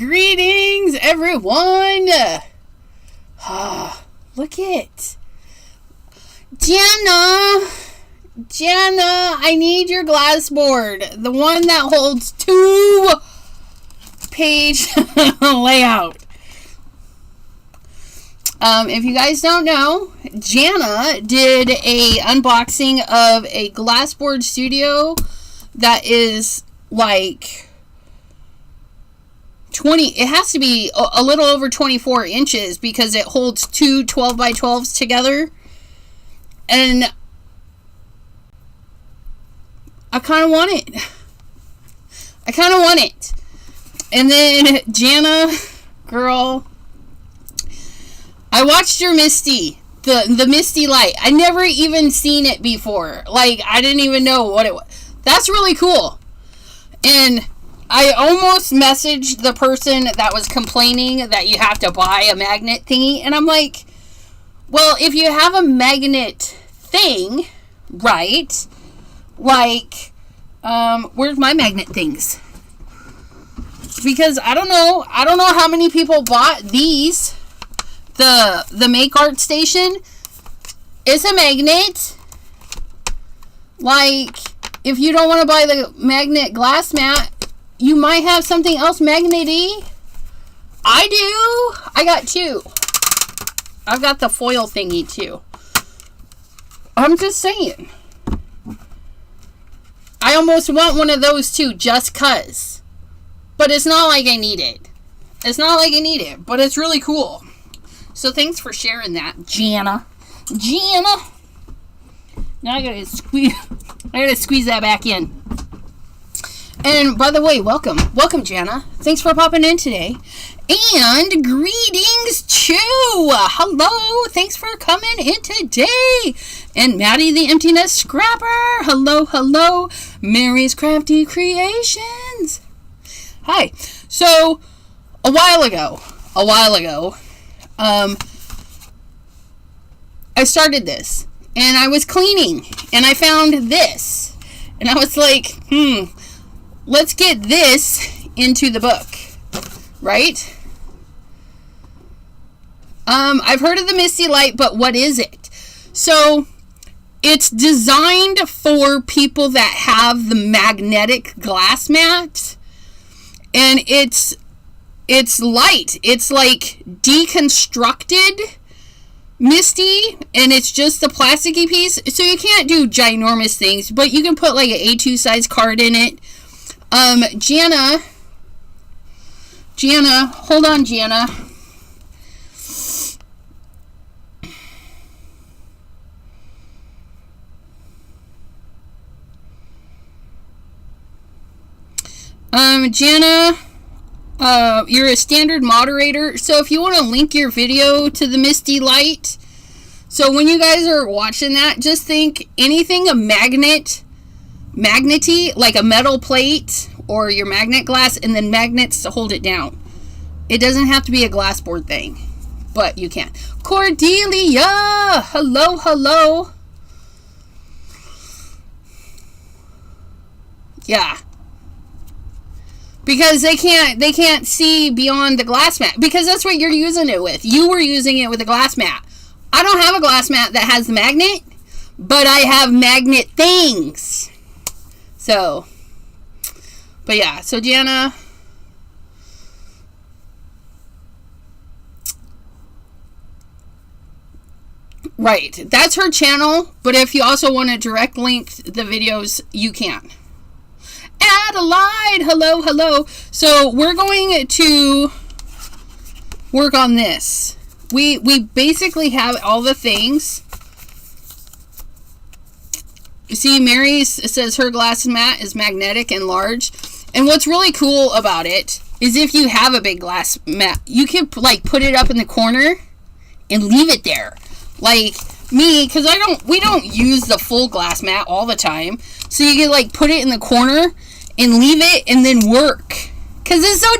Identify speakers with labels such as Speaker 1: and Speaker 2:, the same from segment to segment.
Speaker 1: Greetings, everyone. Look it. Jenna, I need your glass board. The one that holds 2-page layout. If you guys don't know, Jana did a unboxing of a glassboard studio that is like 20, it has to be a little over 24 inches because it holds two 12 by 12s together. And I kind of want it. And then Jana, girl, I watched your Misty, the Misty Light. I never even seen it before. Like, I didn't even know what it was. That's really cool. And I almost messaged the person that was complaining that you have to buy a magnet thingy. And I'm like, well, if you have a magnet thing, right? Like, where's my magnet things? Because I don't know how many people bought these. The Make Art Station is a magnet. Like, if you don't want to buy the magnet glass mat, you might have something else magnety. I do. I got two. I've got the foil thingy too. I'm just saying. I almost want one of those too, just cuz. But it's not like I need it. It's not like I need it, but it's really cool. So thanks for sharing that, Jana. Now I gotta squeeze that back in. And by the way, welcome, Jana. Thanks for popping in today. And greetings, Chew. Hello, thanks for coming in today. And Maddie the Emptiness Scrapper. Hello. Mary's Crafty Creations. Hi. So a while ago, I started this, and I was cleaning, and I found this, and I was like, let's get this into the book, right? I've heard of the Misty Light, but what is it? So, it's designed for people that have the magnetic glass mat, and it's light. It's like deconstructed Misty, and it's just the plasticky piece, so you can't do ginormous things, but you can put like an A2 size card in it. Jana, hold on, Jana. Jana, you're a standard moderator, so if you want to link your video to the Misty Light, so when you guys are watching that, just think anything a magnety, like a metal plate or your magnet glass, and then magnets to hold it down. It doesn't have to be a glass board thing, but you can. Cordelia, hello. Yeah. Because they can't see beyond the glass mat. Because that's what you're using it with. You were using it with a glass mat. I don't have a glass mat that has the magnet, but I have magnet things. So, but yeah. So Jana, right. That's her channel. But if you also want to direct link the videos, you can. Adelaide, hello. So we're going to work on this. We basically have all the things. You see, Mary says her glass mat is magnetic and large. And what's really cool about it is if you have a big glass mat, you can like put it up in the corner and leave it there. Like me, because we don't use the full glass mat all the time. So you can like put it in the corner and leave it and then work. Because it's so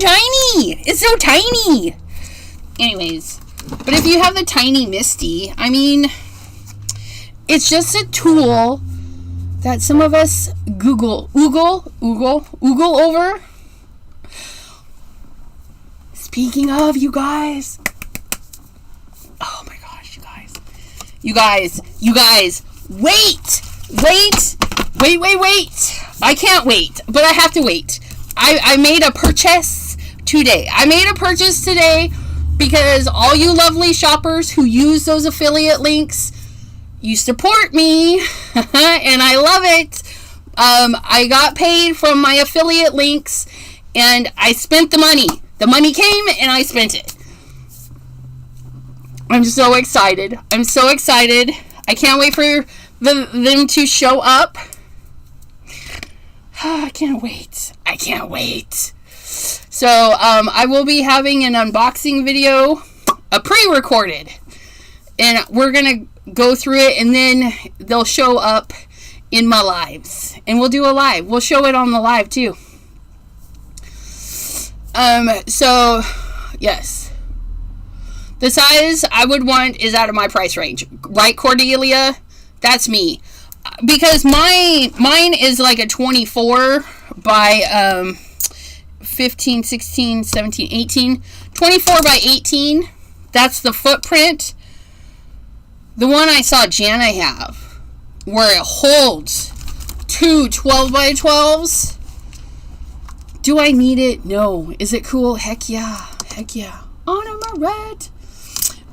Speaker 1: tiny. Anyways. But if you have the tiny Misty, I mean, it's just a tool that some of us oogle over. Speaking of, you guys. Oh my gosh, you guys. You guys. Wait. I can't wait, but I have to wait. I made a purchase today. Because all you lovely shoppers who use those affiliate links, you support me, and I love it. I got paid from my affiliate links, and I spent the money. The money came, and I spent it. I'm so excited. I can't wait for them to show up. I can't wait. So, I will be having an unboxing video, a pre-recorded, and we're going to go through it, and then they'll show up in my lives, and we'll do a live. We'll show it on the live, too. So, yes. The size I would want is out of my price range. Right, Cordelia? That's me. Because mine is like a 24 by, 15, 16, 17, 18. 24 by 18. That's the footprint. The one I saw Jana have, where it holds two 12 by 12s. Do I need it? No. Is it cool? Heck yeah. On my red.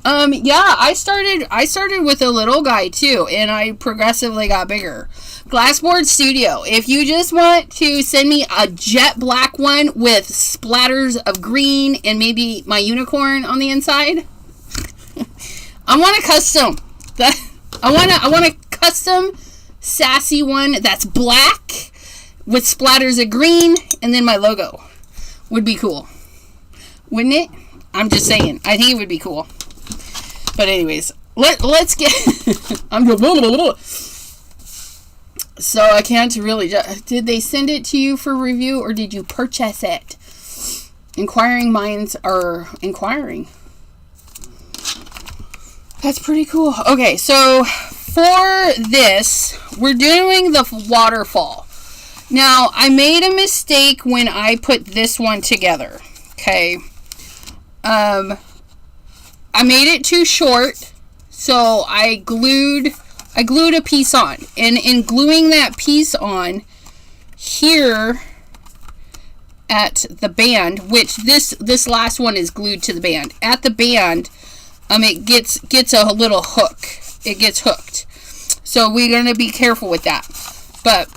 Speaker 1: Yeah, I started with a little guy too, and I progressively got bigger. Glassboard Studio. If you just want to send me a jet black one with splatters of green and maybe my unicorn on the inside, I want a custom. I want a custom sassy one that's black with splatters of green, and then my logo would be cool, wouldn't it? I'm just saying. I think it would be cool. But anyways, let's get. So I can't really. Did they send it to you for review, or did you purchase it? Inquiring minds are inquiring. That's pretty cool. Okay, so for this, we're doing the waterfall. Now, I made a mistake when I put this one together. Okay. I made it too short, so I glued a piece on. And in gluing that piece on here at the band, which this last one is glued to the band. At the band, it gets a little hook. It gets hooked. So we're going to be careful with that. But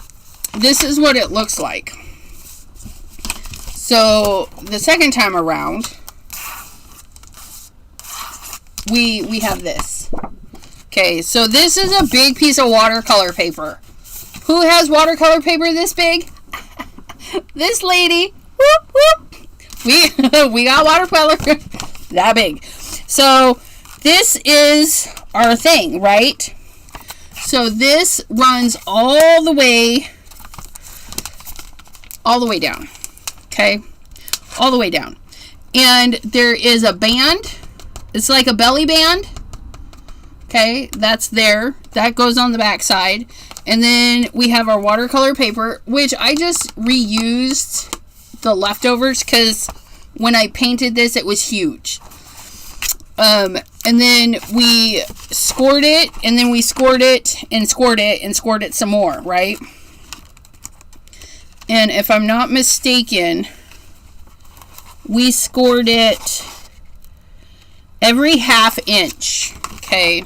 Speaker 1: this is what it looks like. So the second time around, we have this. Okay, so this is a big piece of watercolor paper. Who has watercolor paper this big? This lady. Whoop, whoop. We got watercolor that big. So this is our thing, right? So this runs all the way down. Okay? All the way down. And there is a band. It's like a belly band. Okay, that's there. That goes on the back side. And then we have our watercolor paper, which I just reused the leftovers because when I painted this, it was huge. And then we scored it, and then we scored it, and scored it, and scored it some more, right? And if I'm not mistaken, we scored it every ½ inch. Okay.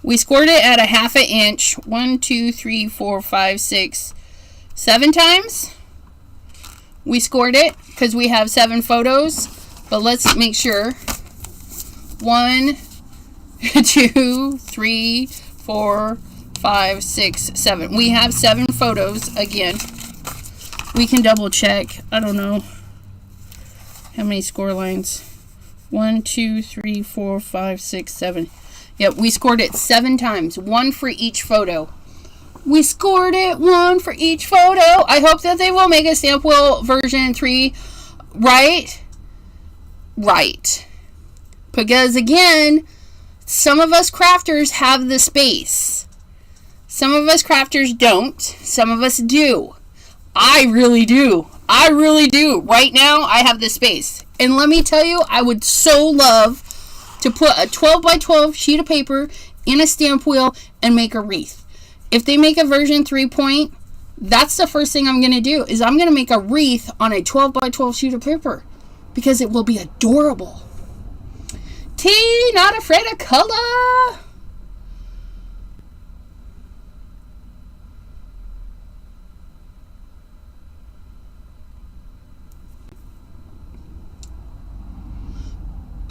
Speaker 1: We scored it at a ½ inch. 1, 2, 3, 4, 5, 6, 7 times. We scored it because we have 7 photos. But let's make sure. 1, 2, 3, 4, 5, 6, 7. We have 7 photos again. We can double check. I don't know how many score lines. 1, 2, 3, 4, 5, 6, 7. Yep, we scored it 7 times. 1 for each photo. We scored it 1 for each photo. I hope that they will make a stamp wheel version 3. Right? Right. Because again, some of us crafters have the space. Some of us crafters don't. Some of us do. I really do. I really do. Right now, I have the space. And let me tell you, I would so love to put a 12 by 12 sheet of paper in a stamp wheel and make a wreath. If they make a version 3 that's the first thing I'm going to do, is I'm going to make a wreath on a 12 by 12 sheet of paper, because it will be adorable. T, not afraid of color.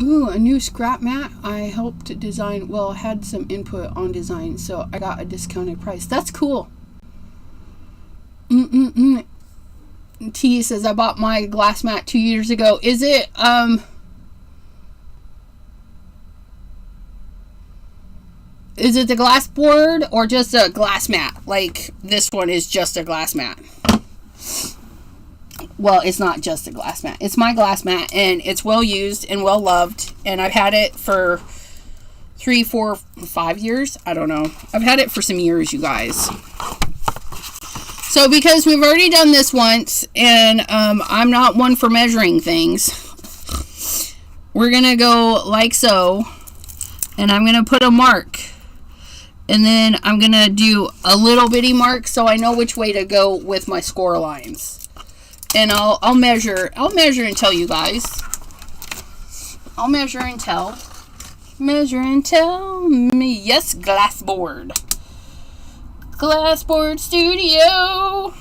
Speaker 1: Ooh, a new scrap mat. I helped design, well, had some input on design, so I got a discounted price. That's cool. T says, I bought my glass mat 2 years ago. Is it, is it the glass board or just a glass mat? Like, this one is just a glass mat. Well, it's not just a glass mat. It's my glass mat, and it's well used and well loved. And I've had it for 3, 4, 5 years. I don't know. I've had it for some years, you guys. So because we've already done this once, and I'm not one for measuring things, we're going to go like so. And I'm going to put a mark. And then I'm going to do a little bitty mark so I know which way to go with my score lines. And I'll measure and tell you guys. I'll measure and tell. Measure and tell me. Yes, glassboard. Glassboard Studio.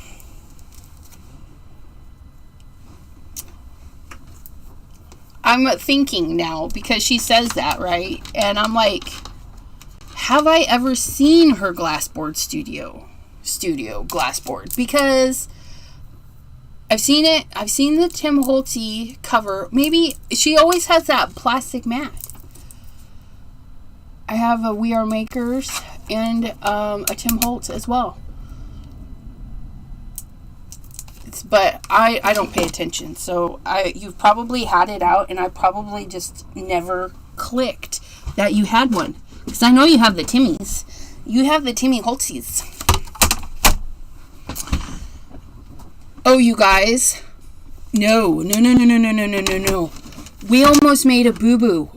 Speaker 1: I'm thinking now, because she says that, right? And I'm like, have I ever seen her glassboard studio glassboard? Because I've seen it. I've seen the Tim Holtz cover. Maybe she always has that plastic mat. I have a We Are Makers and a Tim Holtz as well. But I don't pay attention. So you've probably had it out, and I probably just never clicked that you had one. Because I know you have the Timmys. You have the Timmy Holtzes. Oh, you guys. No. We almost made a boo-boo.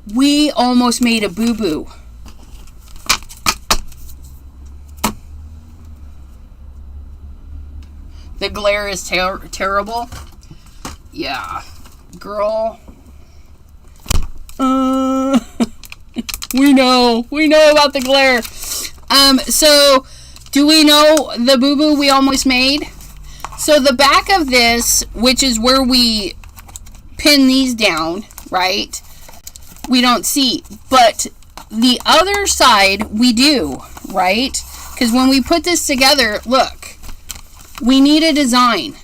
Speaker 1: The glare is terrible. Yeah. Girl. We know about the glare. So, do we know the boo-boo we almost made? So the back of this, which is where we pin these down, right? We don't see. But the other side, we do, right? Because when we put this together, look, we need a design.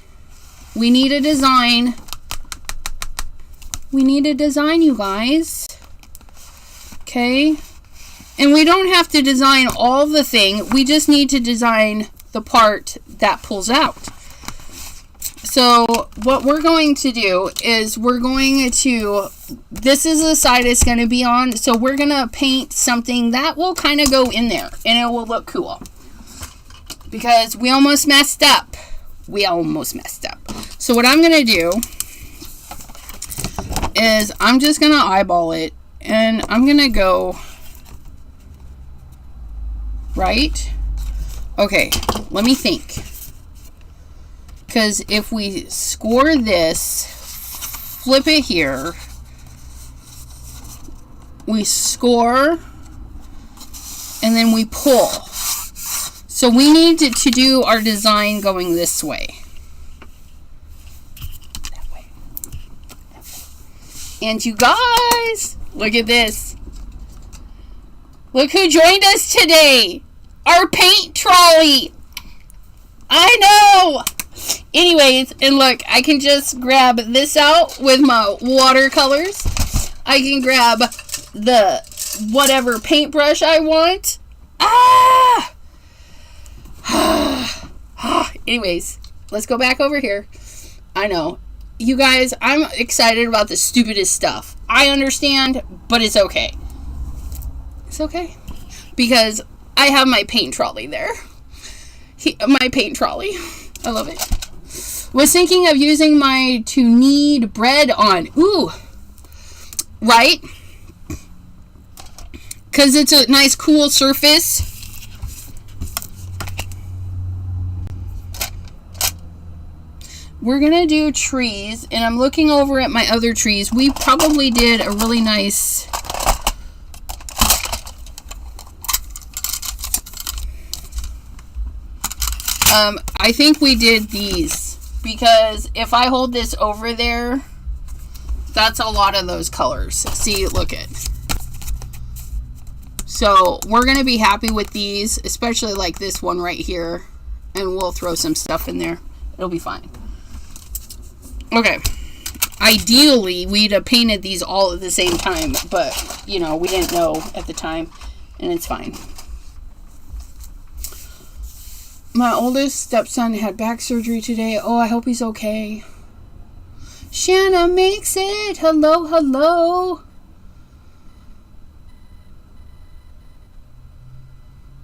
Speaker 1: We need a design, you guys. Okay? And we don't have to design all the thing. We just need to design the part that pulls out. So what we're going to do is this is the side it's going to be on. So we're going to paint something that will kind of go in there, and it will look cool. Because we almost messed up. So what I'm going to do is I'm just going to eyeball it, and I'm going to go right. Okay, let me think. Because if we score this, flip it here, we score, and then we pull. So we need to do our design going this way. That way. And you guys, look at this. Look who joined us today. Our paint trolley. I know. Anyways, and look, I can just grab this out with my watercolors. I can grab the whatever paintbrush I want. Anyways, let's go back over here. I know. You guys, I'm excited about the stupidest stuff. I understand, but it's okay. It's okay. Because I have my paint trolley there. My paint trolley. I love it. Was thinking of using my to knead bread on. Ooh. Right? Because it's a nice cool surface. We're going to do trees. And I'm looking over at my other trees. We probably did a really nice... I think we did these. Because if I hold this over there, that's a lot of those colors. See, look at. So we're going to be happy with these, especially like this one right here. And we'll throw some stuff in there. It'll be fine. Okay. Ideally, we'd have painted these all at the same time. But, you know, we didn't know at the time. And it's fine. My oldest stepson had back surgery today. Oh, I hope he's okay. Shanna makes it. Hello, hello.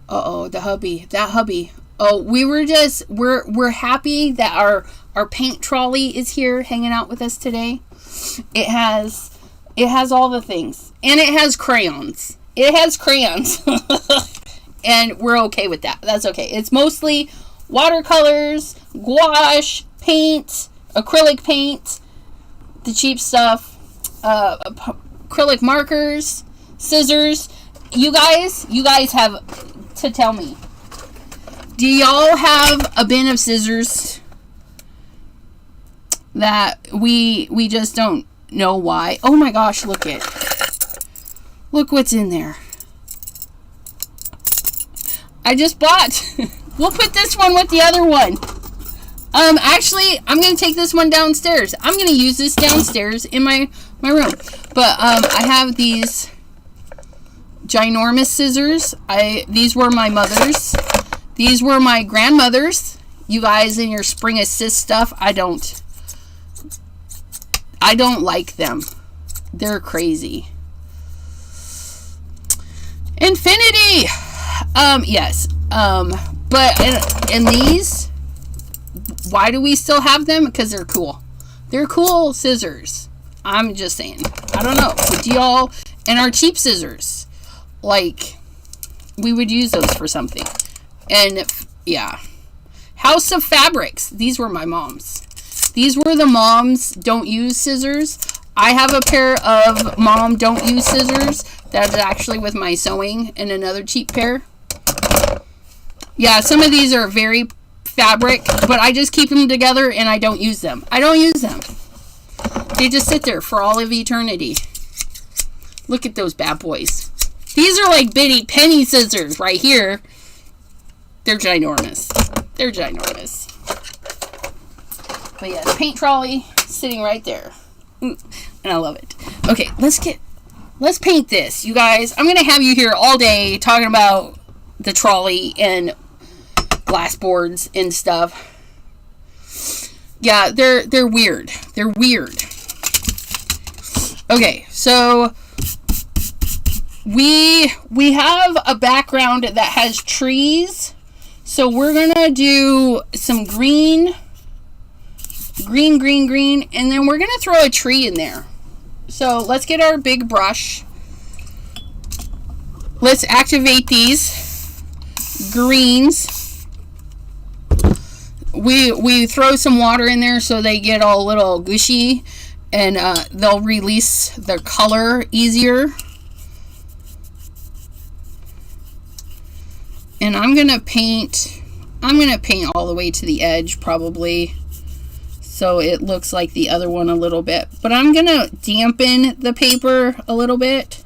Speaker 1: Uh-oh, the hubby. That hubby. Oh, we were just... We're happy that our paint trolley is here hanging out with us today. It has all the things. And it has crayons. It has crayons. And we're okay with that. That's okay. It's mostly watercolors, gouache, paint, acrylic paint, the cheap stuff, acrylic markers, scissors. You guys have to tell me. Do y'all have a bin of scissors that we just don't know why? Oh my gosh, look what's in there. I just bought. We'll put this one with the other one. Actually, I'm going to take this one downstairs. I'm going to use this downstairs in my room. But, I have these ginormous scissors. These were my mother's. These were my grandmother's. You guys in your spring assist stuff, I don't like them. They're crazy. Infinity! Yes. But in these, why do we still have them? Because they're cool. They're cool scissors. I'm just saying. I don't know. But do y'all, and our cheap scissors, like, we would use those for something. And, yeah. House of Fabrics. These were my mom's. These were the mom's don't use scissors. I have a pair of mom don't use scissors. That's actually with my sewing and another cheap pair. Yeah, some of these are very fabric, but I just keep them together and I don't use them. I don't use them. They just sit there for all of eternity. Look at those bad boys. These are like bitty penny scissors right here. They're ginormous. They're ginormous. But yeah, the paint trolley sitting right there. And I love it. Okay, let's paint this, you guys. I'm going to have you here all day talking about the trolley and glass boards and stuff. Yeah, they're weird. They're weird. Okay, so we have a background that has trees. So we're going to do some green, and then we're going to throw a tree in there. So let's get our big brush. Let's activate these greens. We throw some water in there so they get all a little gushy, and they'll release their color easier. And I'm gonna paint all the way to the edge probably, so it looks like the other one a little bit. But I'm gonna dampen the paper a little bit,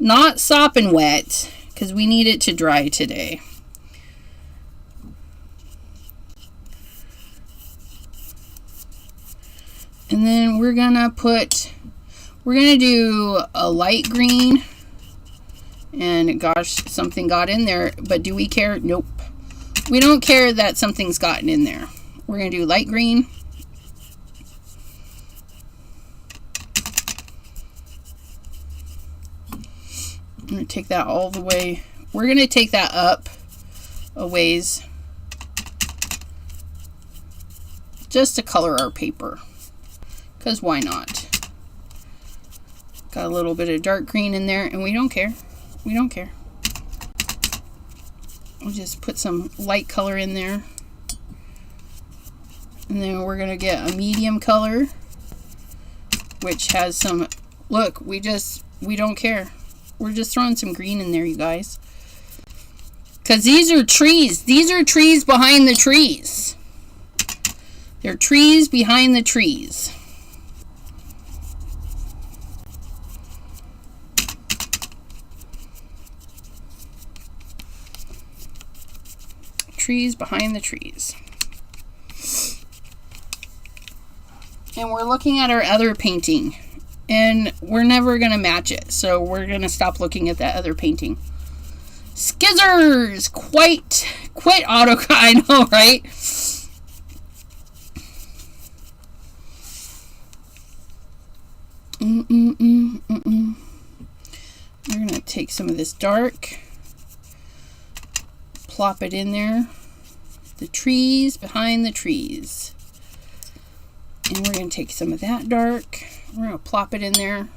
Speaker 1: not sopping wet, because we need it to dry today. And then we're gonna do a light green. And gosh, something got in there, but do we care? Nope. We don't care that something's gotten in there. We're gonna do light green. I'm gonna take that all the way. We're gonna take that up a ways. just to color our paper. Because why not? Got a little bit of dark green in there, and we don't care. We don't care. We'll just put some light color in there. And then we're going to get a medium color, which has some, look, we don't care. We're just throwing some green in there, you guys. Because these are trees. These are trees behind the trees. They're trees behind the trees. Trees behind the trees. And we're looking at our other painting. And we're never going to match it. So we're going to stop looking at that other painting. Skizzers! Quite auto, I know, right? We're going to take some of this dark. Plop it in there. The trees behind the trees. And we're going to take some of that dark. We're going to plop it in there.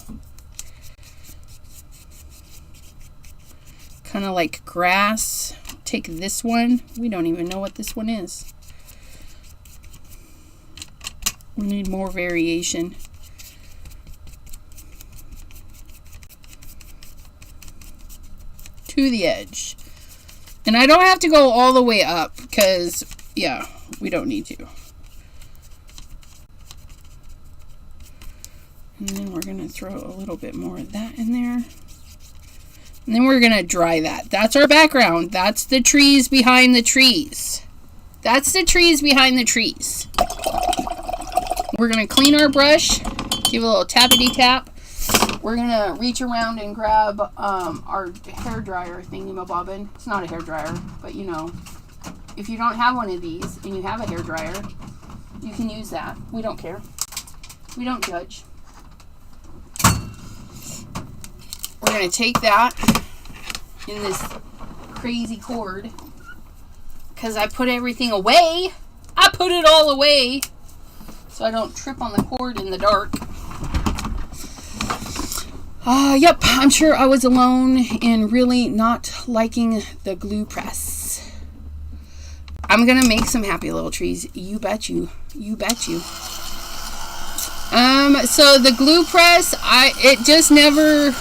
Speaker 1: Kind of like grass. Take this one. We don't even know what this one is. We need more variation. To the edge. And I don't have to go all the way up because, yeah, we don't need to. And then we're going to throw a little bit more of that in there. And then we're going to dry that. That's our background. That's the trees behind the trees. That's the trees behind the trees. We're going to clean our brush. Give it a little tappity tap. We're going to reach around and grab our hair dryer thingy-mabobbin. It's not a hair dryer, but you know, if you don't have one of these and you have a hair dryer, you can use that. We don't care. We don't judge. We're going to take that in this crazy cord because I put everything away. I put it all away so I don't trip on the cord in the dark. Yep, I'm sure I was alone in really not liking the glue press. I'm gonna make some happy little trees. You bet you. You bet you. So the glue press, it just never,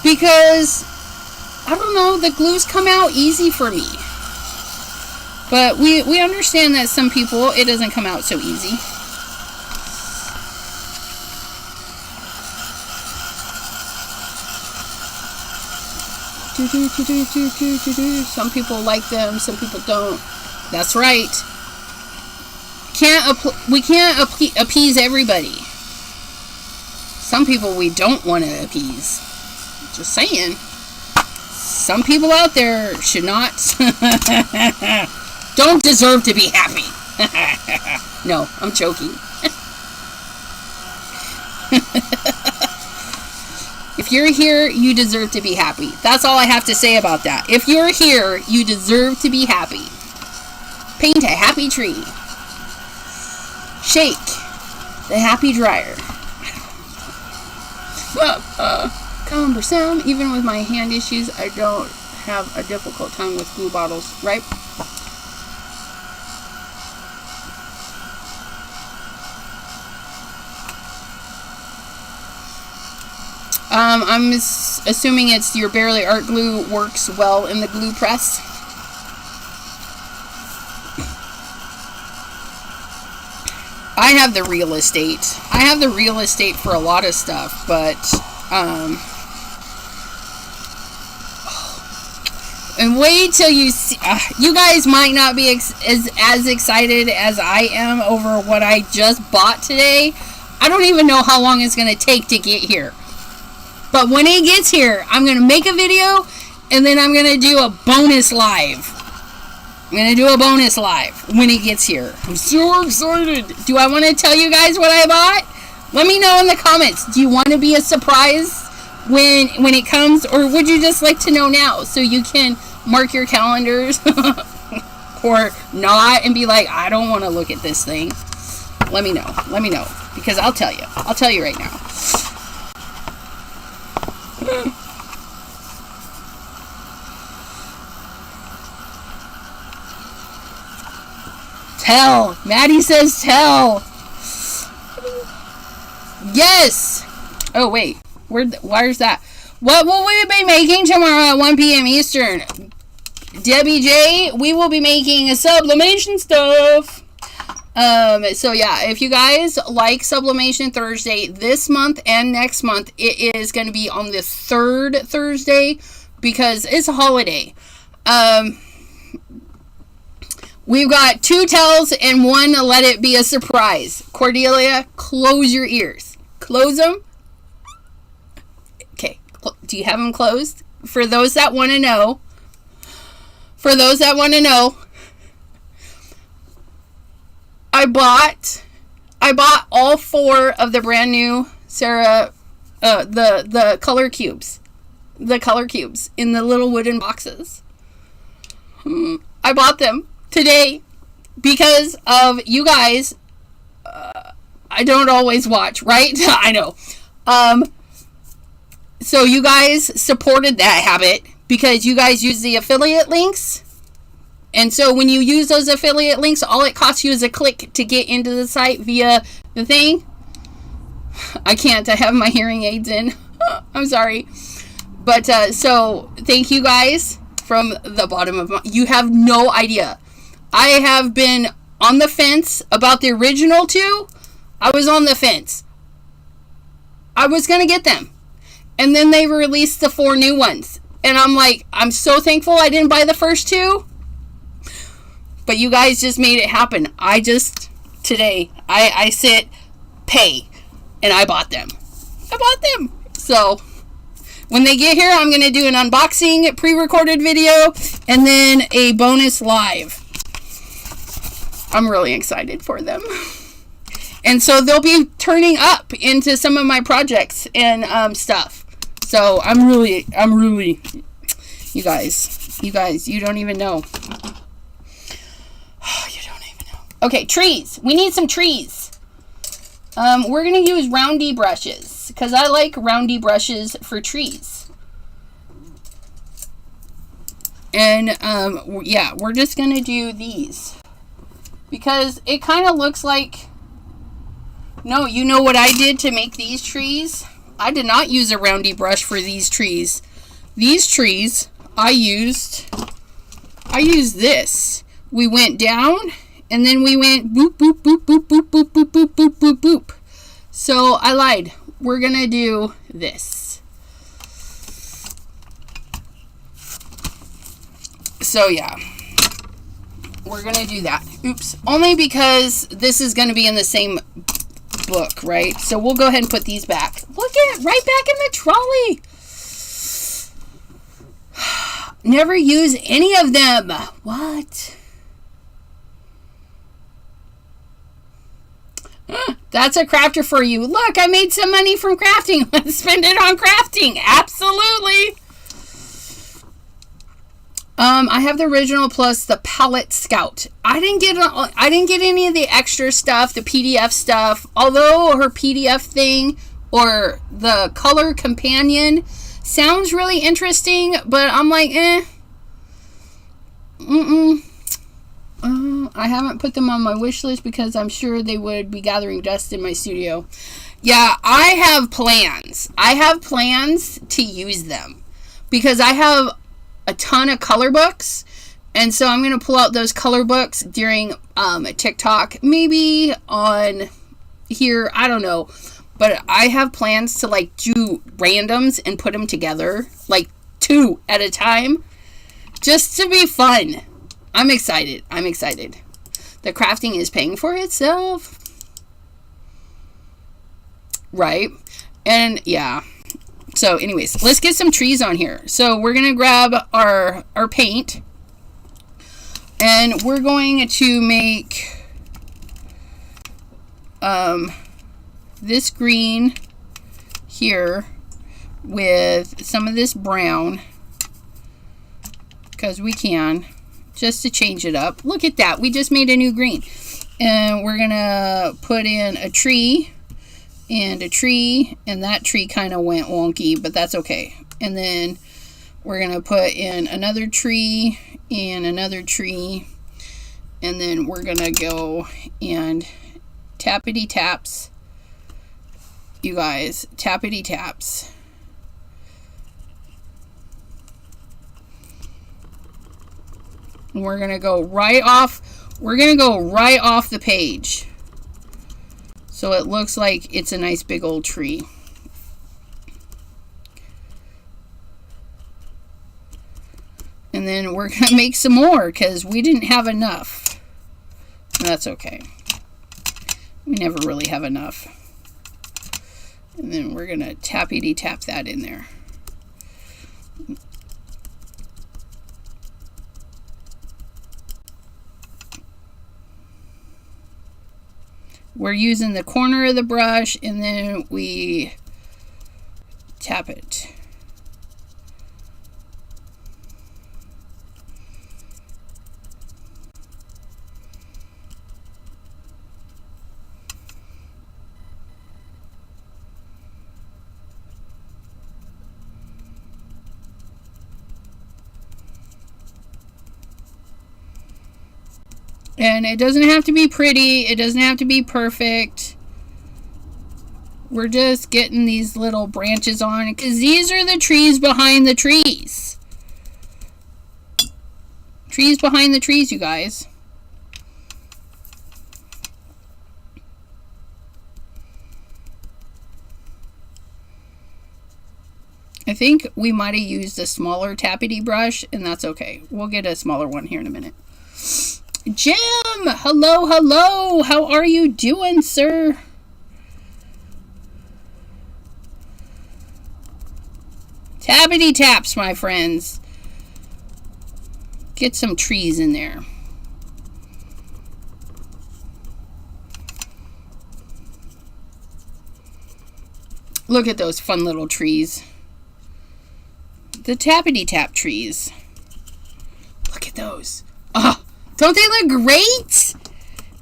Speaker 1: because, I don't know, the glues come out easy for me. But we understand that some people, it doesn't come out so easy. Some people like them, some people don't. That's right. We can't appease everybody. Some people we don't want to appease. Just saying. Some people out there should not don't deserve to be happy. No, I'm joking. If you're here, you deserve to be happy. That's all I have to say about that. If you're here, you deserve to be happy. Paint a happy tree. Shake the happy dryer. Cumbersome. Even with my hand issues, I don't have a difficult time with glue bottles, right? I'm assuming it's your Barely Art glue works well in the glue press. I have the real estate. I have the real estate for a lot of stuff, but and wait till you see. You guys might not be as excited as I am over what I just bought today. I don't even know how long it's going to take to get here. But when it gets here, I'm going to make a video, and then I'm going to do a bonus live. I'm going to do a bonus live when it gets here. I'm so excited. Do I want to tell you guys what I bought? Let me know in the comments. Do you want to be a surprise when it comes, or would you just like to know now so you can mark your calendars? or not and be like, I don't want to look at this thing, let me know. Let me know. Because I'll tell you. I'll tell you right now. Tell. Maddie says tell. Yes. Oh, wait. Where's that? What will we be making tomorrow at 1 p.m. Eastern? Debbie J, we will be making a sublimation stuff. So yeah, if you guys like Sublimation Thursday this month and next month, it is going to be on the 3rd Thursday because it's a holiday. We've got 2 tells and 1 let it be a surprise. Cordelia, close your ears. Close them. Okay. Do you have them closed? For those that want to know. I bought all 4 of the brand new Sarah, the color cubes. The color cubes in the little wooden boxes. I bought them today because of you guys. I don't always watch, right? I know. So you guys supported that habit because you guys use the affiliate links. And so when you use those affiliate links, all it costs you is a click to get into the site via the thing. I can't. I have my hearing aids in. I'm sorry. But so thank you guys from the bottom of my... You have no idea. I have been on the fence about the original 2. I was on the fence. I was going to get them. And then they released the 4 new ones. And I'm like, I'm so thankful I didn't buy the first 2. But you guys just made it happen. Today, I said, pay. And I bought them. So, when they get here, I'm going to do an unboxing, pre-recorded video, and then a bonus live. I'm really excited for them. And so, they'll be turning up into some of my projects and stuff. So, I'm really, you guys, you don't even know. You don't even know. Okay, trees. We need some trees. We're going to use roundy brushes because I like roundy brushes for trees. And, yeah, we're just going to do these because it kind of looks like... No, you know what I did to make these trees? I did not use a roundy brush for these trees. These trees, I used this. We went down, and then we went boop, boop, boop, boop, boop, boop, boop, boop, boop, boop, boop. So, I lied. We're going to do this. So, yeah. We're going to do that. Oops. Only because this is going to be in the same book, right? So, we'll go ahead and put these back. Look at it. Right back in the trolley. Never use any of them. What? That's a crafter for you. Look, I made some money from crafting. Let's spend it on crafting. Absolutely. I have the original plus the palette scout. I didn't get any of the extra stuff, the PDF stuff. Although her PDF thing or the color companion sounds really interesting, but I'm like, I haven't put them on my wish list because I'm sure they would be gathering dust in my studio. Yeah, I have plans. I have plans to use them because I have a ton of color books. And so I'm going to pull out those color books during TikTok, maybe on here. I don't know. But I have plans to like do randoms and put them together, like 2 at a time, just to be fun. I'm excited. The crafting is paying for itself. Right? And yeah. So anyways, let's get some trees on here. So we're going to grab our paint. And we're going to make this green here with some of this brown. Because we can. just to change it up. Look at that. We just made a new green. And we're going to put in a tree and a tree. And that tree kind of went wonky, but that's okay. And then we're going to put in another tree and another tree. And then we're going to go and tappity taps. You guys, tappity taps. And we're going to go right off. We're going to go right off the page. So it looks like it's a nice big old tree. And then we're going to make some more because we didn't have enough. That's okay. We never really have enough. And then we're going to tappity tap that in there. We're using the corner of the brush and then we tap it. And it doesn't have to be pretty. It doesn't have to be perfect. We're just getting these little branches on because these are the trees behind the trees. Trees behind the trees, you guys. I think we might have used a smaller tappity brush, and that's okay. We'll get a smaller one here in a minute. Jim, hello, hello. How are you doing, sir? Tappity taps, my friends. Get some trees in there. Look at those fun little trees. The tappity tap trees. Look at those. Oh, don't they look great?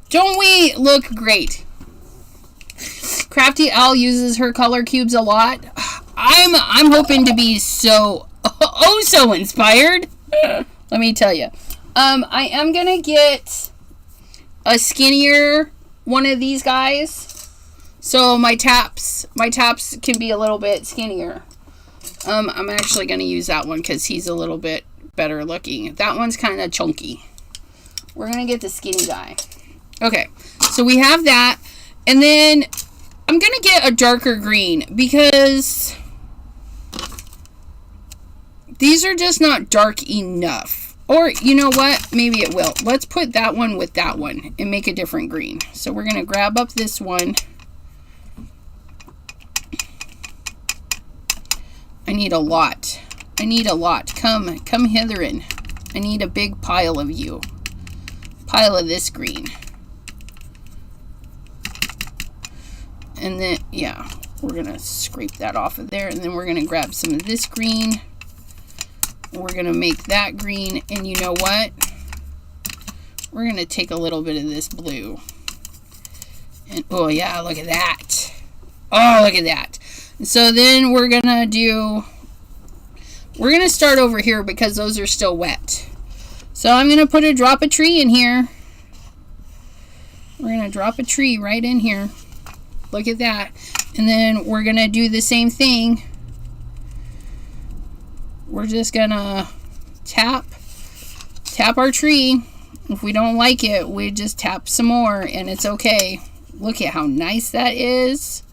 Speaker 1: Don't we look great? Crafty Owl uses her color cubes a lot. I'm hoping to be so inspired. Let me tell you. I am gonna get a skinnier one of these guys, so my taps can be a little bit skinnier. I'm actually gonna use that one because he's a little bit better looking. That one's kind of chunky. We're gonna get the skinny guy. Okay, so we have that, and then I'm gonna get a darker green because these are just not dark enough. Or you know what? Maybe it will. Let's put that one with that one and make a different green. So we're gonna grab up this one. I need a lot. I need a lot. Come hitherin. I need a big pile of you. Pile of this green. And then, yeah, we're going to scrape that off of there. And then we're going to grab some of this green. We're going to make that green. And you know what? We're going to take a little bit of this blue. And, oh, yeah, look at that. Oh, look at that. And so then we're going to start over here because those are still wet. So I'm going to put a drop of tree in here. We're going to drop a tree right in here. Look at that. And then we're going to do the same thing. We're just going to tap our tree. If we don't like it, we just tap some more and it's okay. Look at how nice that is.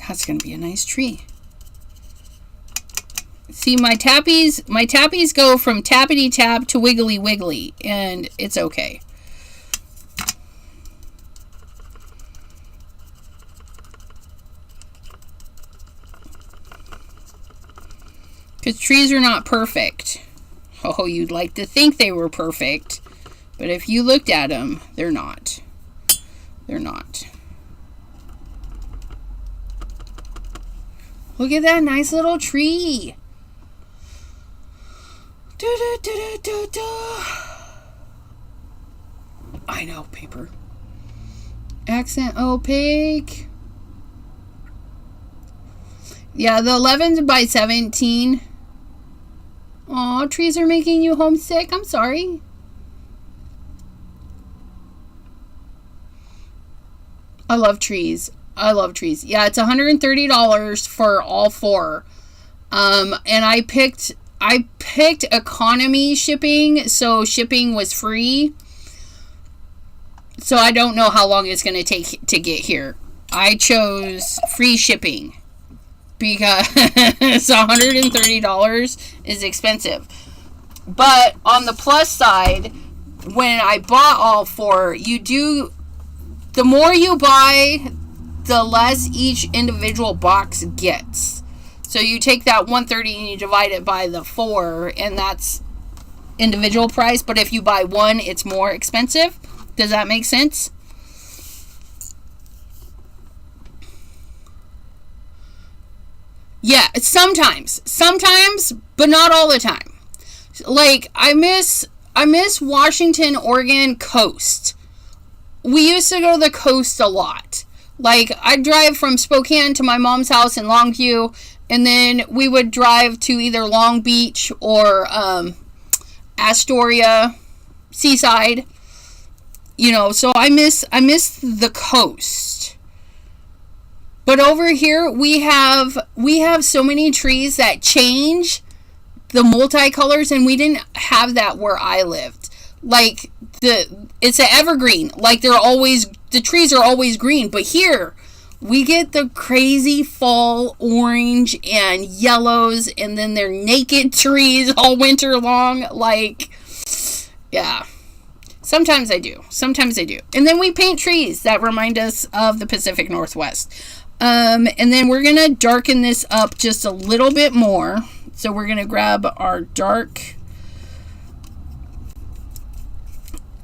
Speaker 1: That's going to be a nice tree. See, my tappies go from tappity tap to wiggly wiggly, and it's okay. Because trees are not perfect. Oh, you'd like to think they were perfect, but if you looked at them, they're not. They're not. Look at that nice little tree. I know, paper. Accent opaque. Yeah, the 11 by 17. Aw, trees are making you homesick. I'm sorry. I love trees. I love trees. Yeah, it's $130 for all four. And I picked economy shipping, so shipping was free. So I don't know how long it's going to take to get here. I chose free shipping because $130 is expensive. But on the plus side, when I bought all four, the more you buy, the less each individual box gets. So you take that $130 and you divide it by the 4, and that's individual price. But if you buy one, it's more expensive. Does that make sense? Yeah, sometimes, but not all the time. Like I miss Washington, Oregon coast. We used to go to the coast a lot. Like I'd drive from Spokane to my mom's house in Longview, and then we would drive to either Long Beach or Astoria, Seaside. You know, so I miss the coast. But over here we have so many trees that change the multicolors, and we didn't have that where I lived. Like it's an evergreen. Like the trees are always green, but here we get the crazy fall orange and yellows, and then they're naked trees all winter long. Like, yeah. Sometimes I do. And then we paint trees that remind us of the Pacific Northwest. And then we're going to darken this up just a little bit more. So we're going to grab our dark,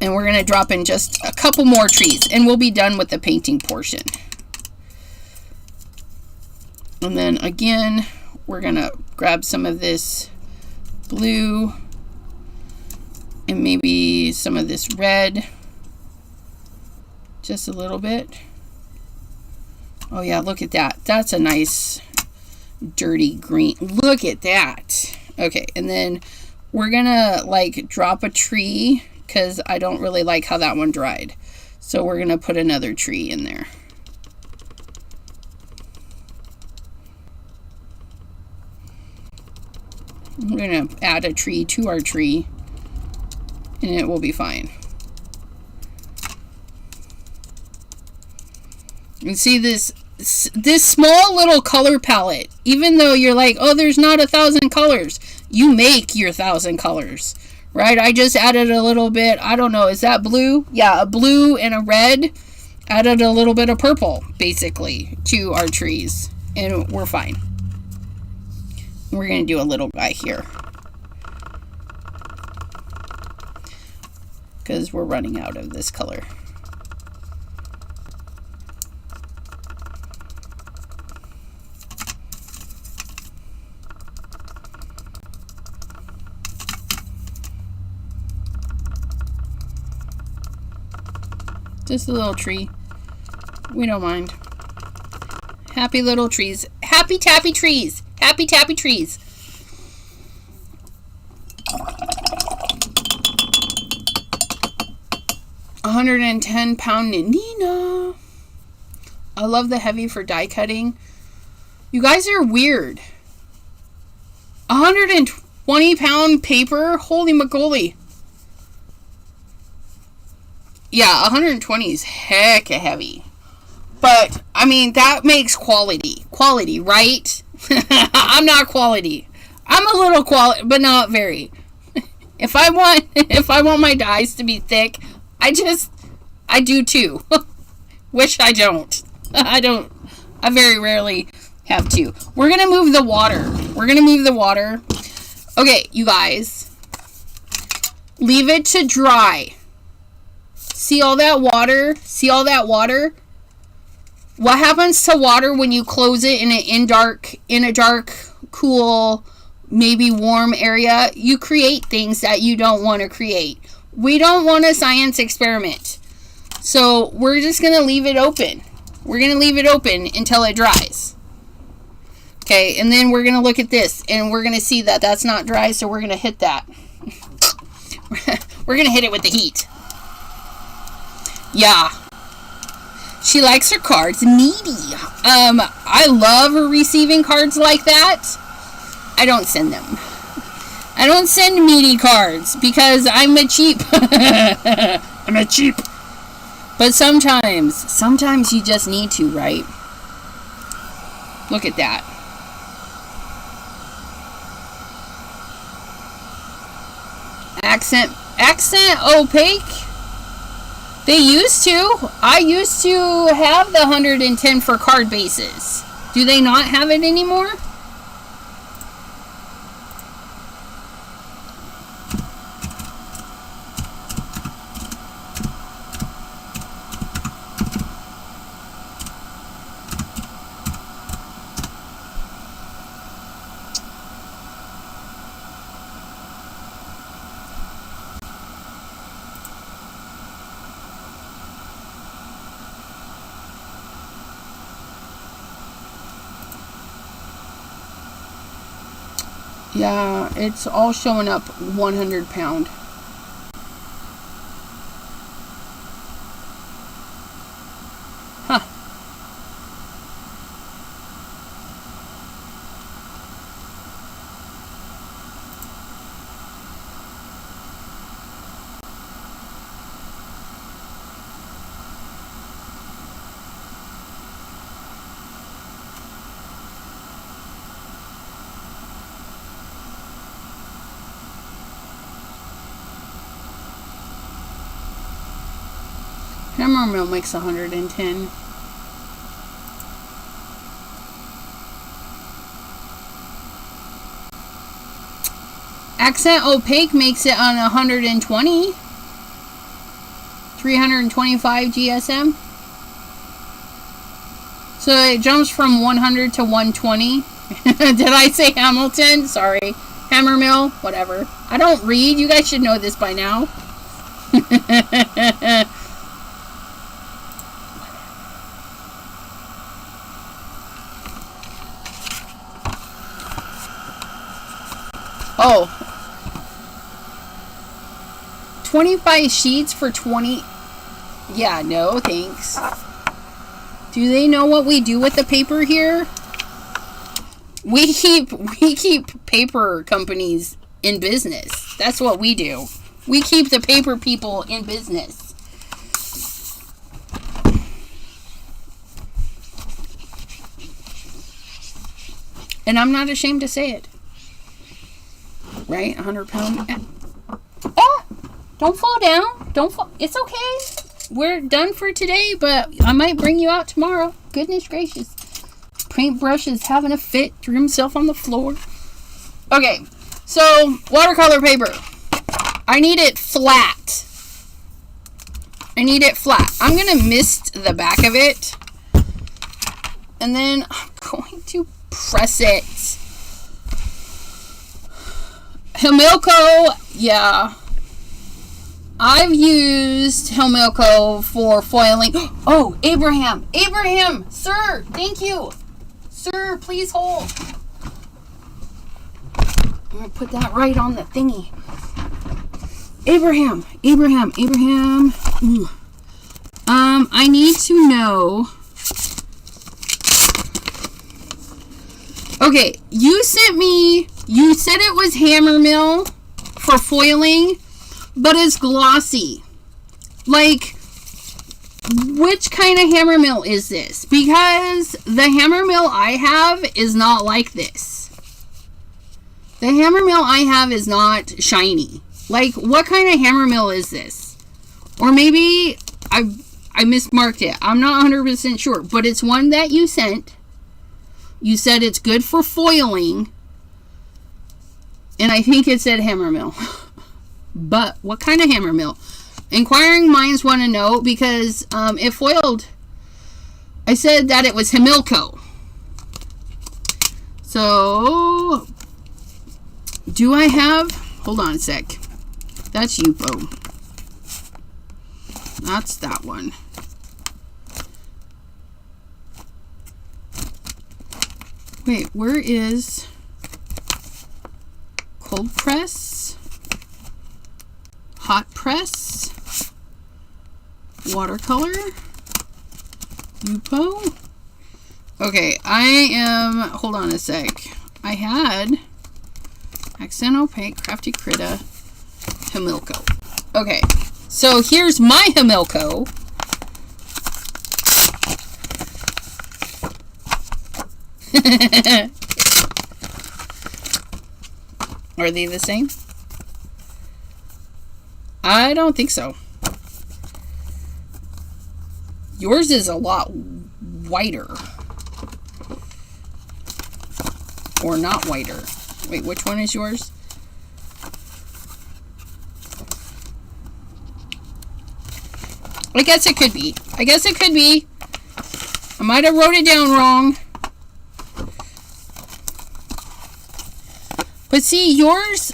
Speaker 1: and we're going to drop in just a couple more trees, and we'll be done with the painting portion. And then again, we're going to grab some of this blue and maybe some of this red, just a little bit. Oh yeah, look at that. That's a nice dirty green. Look at that. Okay, and then we're gonna like drop a tree because I don't really like how that one dried. So we're gonna put another tree in there. We're gonna add a tree to our tree, and it will be fine. And see this small little color palette, even though you're like, oh, there's not 1,000 colors, you make your 1,000 colors, right? I just added a little bit, I don't know, is that blue? Yeah, a blue and a red. Added a little bit of purple, basically, to our trees, and we're fine. We're going to do a little guy here, because we're running out of this color. Just a little tree. We don't mind. Happy little trees. Happy tappy trees. Happy tappy trees. £110 Nina. I love the heavy for die cutting. You guys are weird. 120-pound paper? Holy moly. Yeah, 120 is hecka heavy. But, I mean, that makes quality. Quality, right? I'm not quality. I'm a little quality, but not very. If I want my dies to be thick, I do too. Wish I don't. I very rarely have to. We're going to move the water. Okay, you guys. Leave it to dry. See all that water? What happens to water when you close it in a dark, cool, maybe warm area? You create things that you don't want to create. We don't want a science experiment. So we're just going to leave it open. We're going to leave it open until it dries. Okay, and then we're going to look at this, and we're going to see that that's not dry, so we're going to hit that. We're going to hit it with the heat. Yeah. She likes her cards meaty. I love her receiving cards like that. I don't send them. I don't send meaty cards because I'm a cheap. I'm a cheap. But sometimes you just need to, right? Look at that. Accent opaque. They used to. I used to have the 110 for card bases. Do they not have it anymore? Yeah, it's all showing up 100 pound. Huh. Hammer mill makes 110. Accent opaque makes it on 120. 325 GSM. So it jumps from 100 to 120. Did I say Hamilton? Sorry. Hammer mill, whatever. I don't read. You guys should know this by now. Oh. 25 sheets for 20. Yeah, no, thanks. Do they know what we do with the paper here? We keep paper companies in business. That's what we do. We keep the paper people in business. And I'm not ashamed to say it. Right? 100 pound. Oh! Don't fall down. Don't fall. It's okay. We're done for today, but I might bring you out tomorrow. Goodness gracious. Paintbrush is having a fit. Threw himself on the floor. Okay. So, watercolor paper. I need it flat. I need it flat. I'm going to mist the back of it. And then I'm going to press it. Himilco, yeah. I've used Himilco for foiling. Oh, Abraham, sir, thank you. Sir, please hold. I'm going to put that right on the thingy. Abraham. I need to know. Okay, you said it was hammer mill for foiling, but it's glossy. Like, which kind of hammer mill is this? Because the hammer mill I have is not like this. The hammer mill I have is not shiny. Like, what kind of hammer mill is this? Or maybe I mismarked it. I'm not 100% sure, but it's one that you sent. You said it's good for foiling. And I think it said hammer mill. But what kind of hammer mill? Inquiring minds want to know because it foiled I said that it was Himilco. So, do I have... Hold on a sec. That's Yupo. That's that one. Wait, where is cold press, hot press, watercolor, Yupo? Okay, I am, hold on a sec. I had Accent Opaque, Crafty Critta, Himilco. Okay, so here's my Himilco. Are they the same? I don't think so. Yours is a lot whiter. Or not whiter. Wait, which one is yours? I guess it could be. I guess it could be. I might have wrote it down wrong. But see, yours...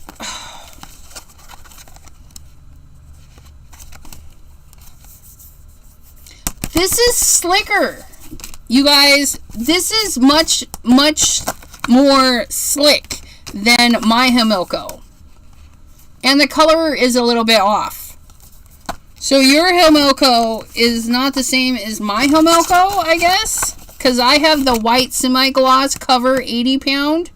Speaker 1: This is slicker. You guys, this is much, much more slick than my Himilco. And the color is a little bit off. So your Himilco is not the same as my Himilco, I guess. Because I have the white semi-gloss cover 80 pound.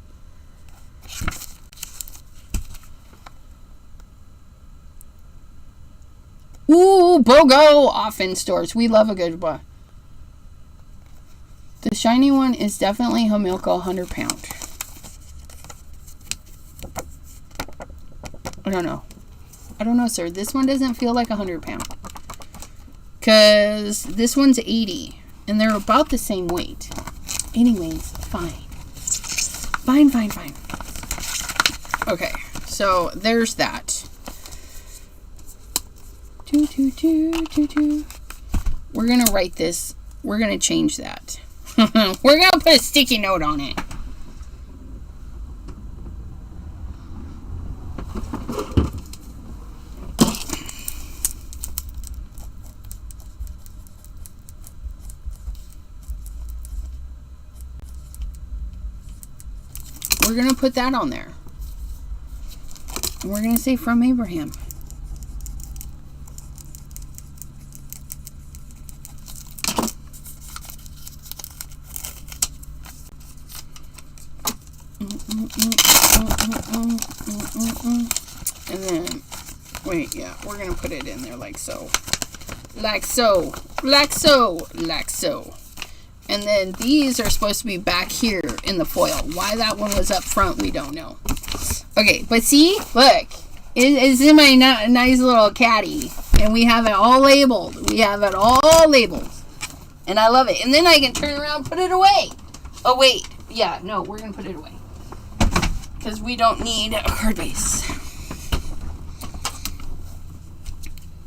Speaker 1: Ooh, BOGO off in stores. We love a good one. The shiny one is definitely Himilco 100 pound. I don't know. I don't know, sir. This one doesn't feel like 100 pound. Because this one's 80. And they're about the same weight. Anyways, fine. Fine, fine, fine. Okay, so there's that. We're going to write this. We're going to change that. We're going to put a sticky note on it. We're going to put that on there. And we're going to say from Abraham. And then, wait, yeah, we're going to put it in there like so. Like so. Like so. Like so. And then these are supposed to be back here in the foil. Why that one was up front, we don't know. Okay, but see, look. It's in my nice little caddy. And we have it all labeled. We have it all labeled. And I love it. And then I can turn around and put it away. Oh, wait. Yeah, no, we're going to put it away. Because we don't need a card base.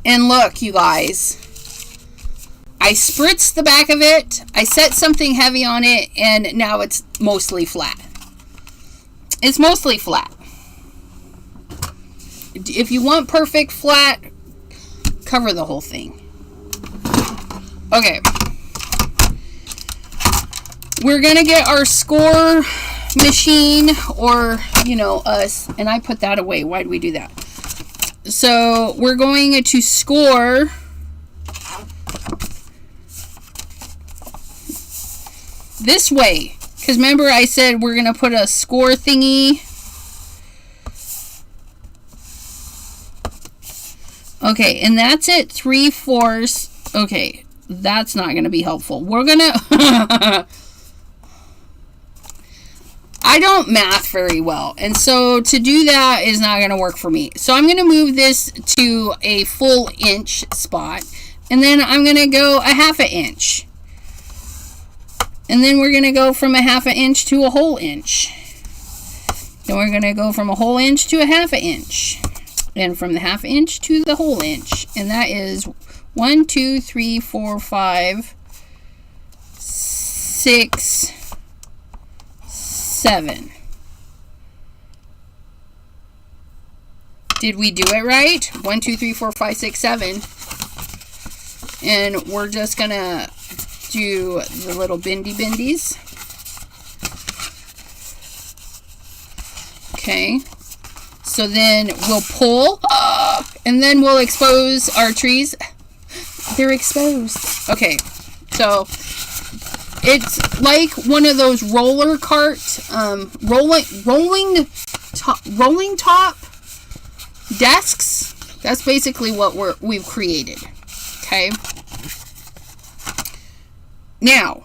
Speaker 1: And look, you guys. I spritzed the back of it. I set something heavy on it. And now it's mostly flat. It's mostly flat. If you want perfect flat, cover the whole thing. Okay. We're going to get our score machine, or, you know, us. And I put that away. Why did we do that? So we're going to score this way. Because remember I said we're going to put a score thingy. Okay, and that's it. 3/4. Okay, that's not going to be helpful. We're going to... I don't math very well, and so to do that is not going to work for me. So I'm going to move this to a full inch spot, and then I'm going to go a 1/2 inch. And then we're going to go from a 1/2 inch to a whole inch. Then we're going to go from a whole inch to a 1/2 inch. And from the 1/2 inch to the whole inch. And that is 1, 2, 3, 4, 5, 6, 7. Did we do it right? 1, 2, 3, 4, 5, 6, 7. And we're just gonna do the little bendies. Okay. So then we'll pull, and then we'll expose our trees. They're exposed. Okay. So it's like one of those roller cart, rolling top desks. That's basically what we've created. Okay. Now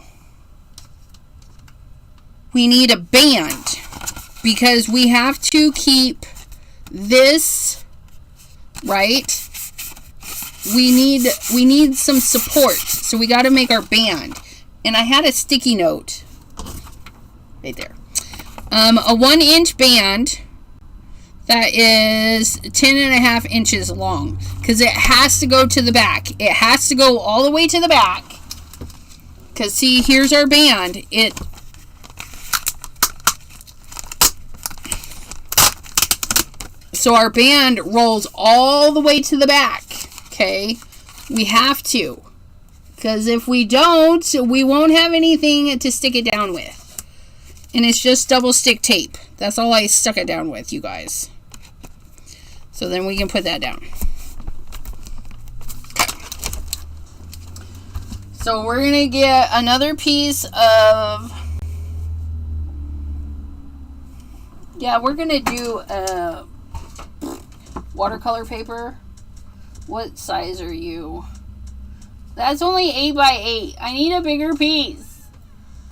Speaker 1: we need a band because we have to keep this right. We need some support, so we got to make our band. And I had a sticky note right there. A 1-inch band that is 10.5 inches long, because it has to go to the back. It has to go all the way to the back. Because see, here's our band. So our band rolls all the way to the back. Okay, we have to. Because if we don't, we won't have anything to stick it down with. And it's just double stick tape. That's all I stuck it down with, you guys. So then we can put that down. Okay. So we're going to get another piece of... Yeah, we're going to do watercolor paper. What size are you? That's only 8 by 8. I need a bigger piece.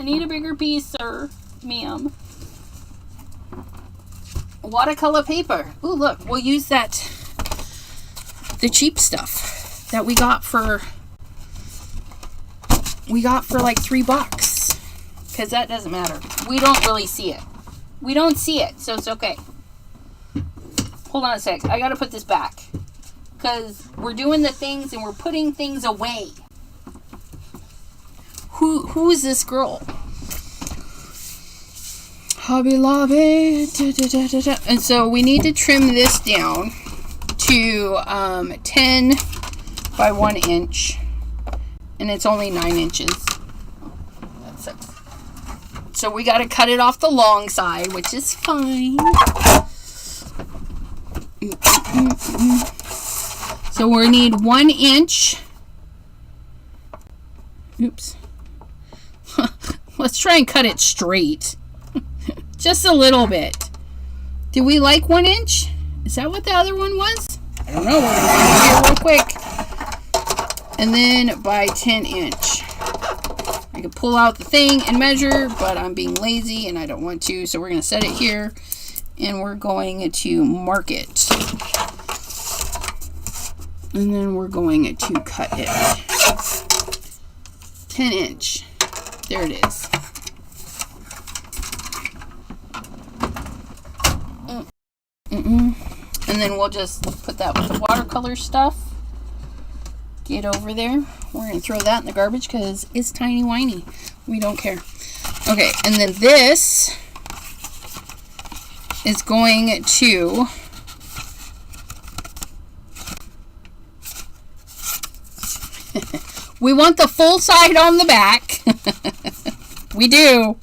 Speaker 1: I need a bigger piece, sir. Ma'am. Watercolor paper. Ooh, look. We'll use that. The cheap stuff that we got for like $3. Because that doesn't matter. We don't really see it. We don't see it, so it's okay. Hold on a sec. I gotta put this back. Because we're doing the things and we're putting things away. Who is this girl? Hobby Lobby. And so we need to trim this down to 10 by 1 inch. And it's only 9 inches. That sucks. So we got to cut it off the long side, which is fine. So we need 1 inch. Oops. Let's try and cut it straight. Just a little bit. Do we like 1 inch? Is that what the other one was? I don't know. We're going to do it real quick. And then by 10 inch. I can pull out the thing and measure, but I'm being lazy and I don't want to. So we're going to set it here. And we're going to mark it. And then we're going to cut it. 10 inch. There it is. And then we'll just put that with the watercolor stuff. Get over there. We're going to throw that in the garbage because it's tiny whiny. We don't care. Okay, and then this is going to... We want the full side on the back. We do.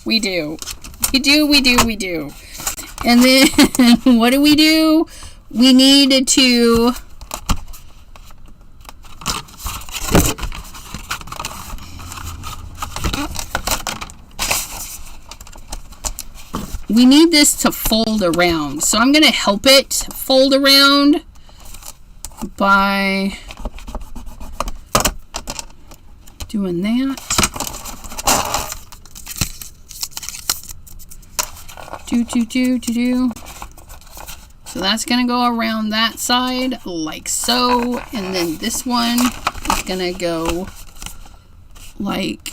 Speaker 1: And then what do? We need to this to fold around. So I'm going to help it fold around by doing that. So that's going to go around that side like so. And then this one is going to go like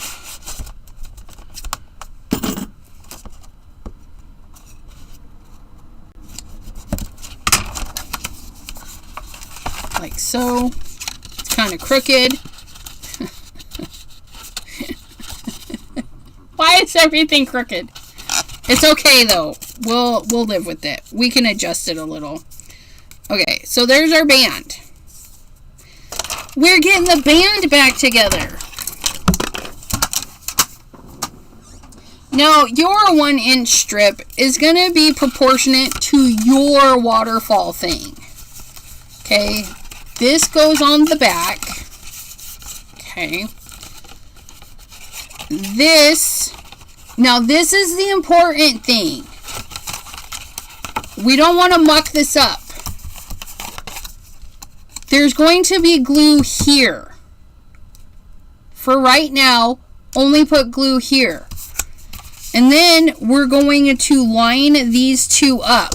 Speaker 1: so. It's kind of crooked. everything crooked. It's okay though. We'll live with it. We can adjust it a little. Okay, so there's our band. We're getting the band back together. Now, your 1-inch strip is going to be proportionate to your waterfall thing. Okay, this goes on the back. Okay. Now this is the important thing. We don't want to muck this up. There's going to be glue here. For right now, only put glue here. And then we're going to line these two up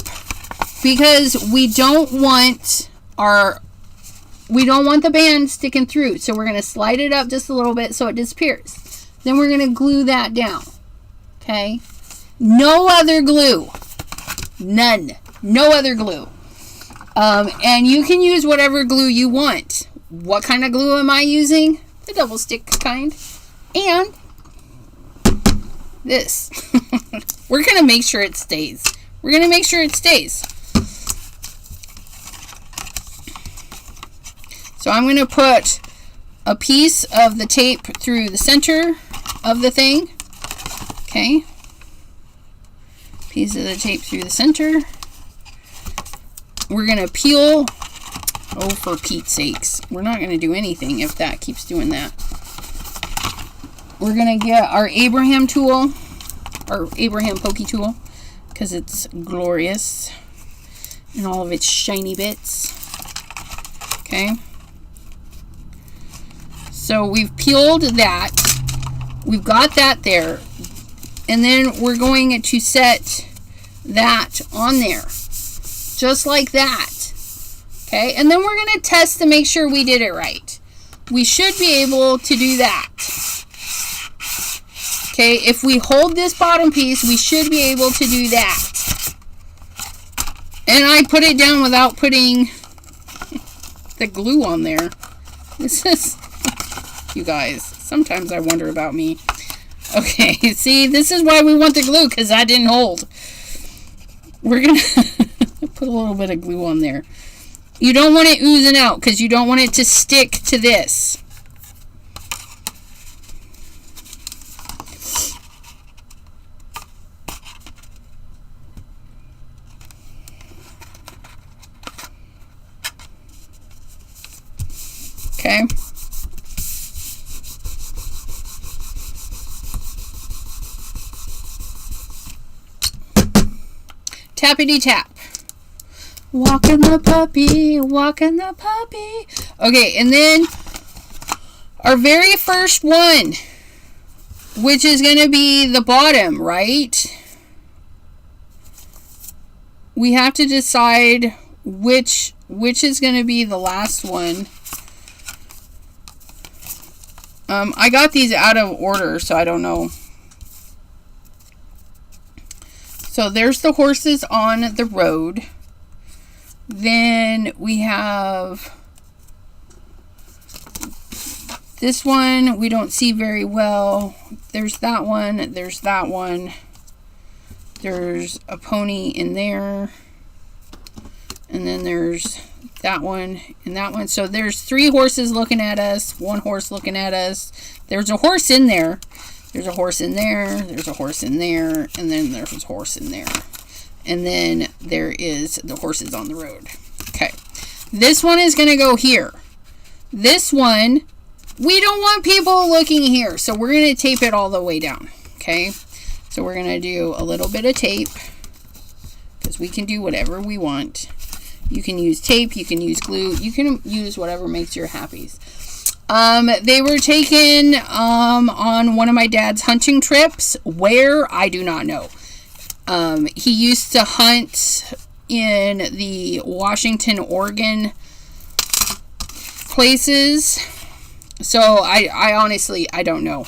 Speaker 1: because we don't want the band sticking through. So we're going to slide it up just a little bit so it disappears. Then we're going to glue that down. Okay? No other glue. None. No other glue. And you can use whatever glue you want. What kind of glue am I using? The double stick kind. And this. We're going to make sure it stays. We're going to make sure it stays. So I'm going to put a piece of the tape through the center of the thing. Okay. Piece of the tape through the center. We're going to peel. Oh, for Pete's sakes. We're not going to do anything if that keeps doing that. We're going to get our Abraham tool, our Abraham pokey tool, because it's glorious in all of its shiny bits. Okay. So we've peeled that. We've got that there. And then we're going to set that on there. Just like that. Okay. And then we're going to test to make sure we did it right. We should be able to do that. Okay, if we hold this bottom piece, we should be able to do that. And I put it down without putting the glue on there. This is, you guys, sometimes I wonder about me. Okay, see, this is why we want the glue, because that didn't hold. We're going to put a little bit of glue on there. You don't want it oozing out, because you don't want it to stick to this. Okay. Tappity tap. Walking the puppy, walking the puppy. Okay, and then our very first one, which is going to be the bottom, right? We have to decide which is going to be the last one. I got these out of order, so I don't know. So there's the horses on the road. Then we have this one we don't see very well. There's that one. There's that one. There's a pony in there. And then there's that one and that one. So there's 3 horses looking at us. 1 horse looking at us. There's a horse in there. There's a horse in there. There's a horse in there. And then there's a horse in there. And then there is the horses on the road. Okay. This one is going to go here. This one, we don't want people looking here. So we're going to tape it all the way down. Okay. So we're going to do a little bit of tape. Because we can do whatever we want. You can use tape. You can use glue. You can use whatever makes you happy. They were taken on one of my dad's hunting trips. Where? I do not know. He used to hunt in the Washington, Oregon places. So I honestly, I don't know.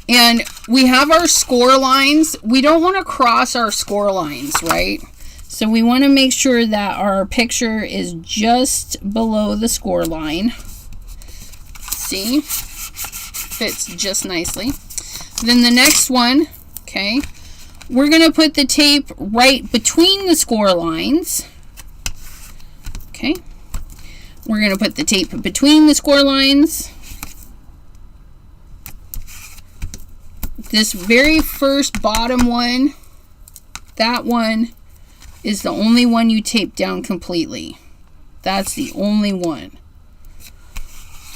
Speaker 1: And we have our score lines. We don't want to cross our score lines, right? So we want to make sure that our picture is just below the score line. See? fits just nicely. Then the next one, okay, we're going to put the tape right between the score lines. Okay. We're going to put the tape between the score lines. This very first bottom one, that one is the only one you tape down completely. That's the only one.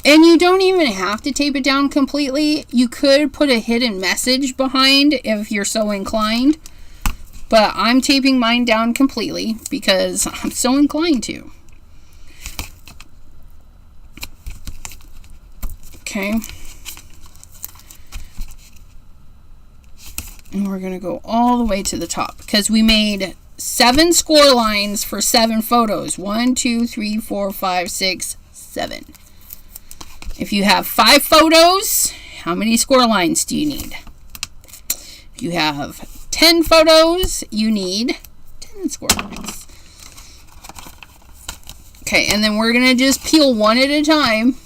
Speaker 1: And you don't even have to tape it down completely. You could put a hidden message behind if you're so inclined. But I'm taping mine down completely because I'm so inclined to. Okay. And we're going to go all the way to the top because we made 7 score lines for 7 photos. 1, 2, 3, 4, 5, 6, 7. If you have 5 photos, how many score lines do you need? If you have 10 photos, you need 10 score lines. Okay, and then we're going to just peel one at a time.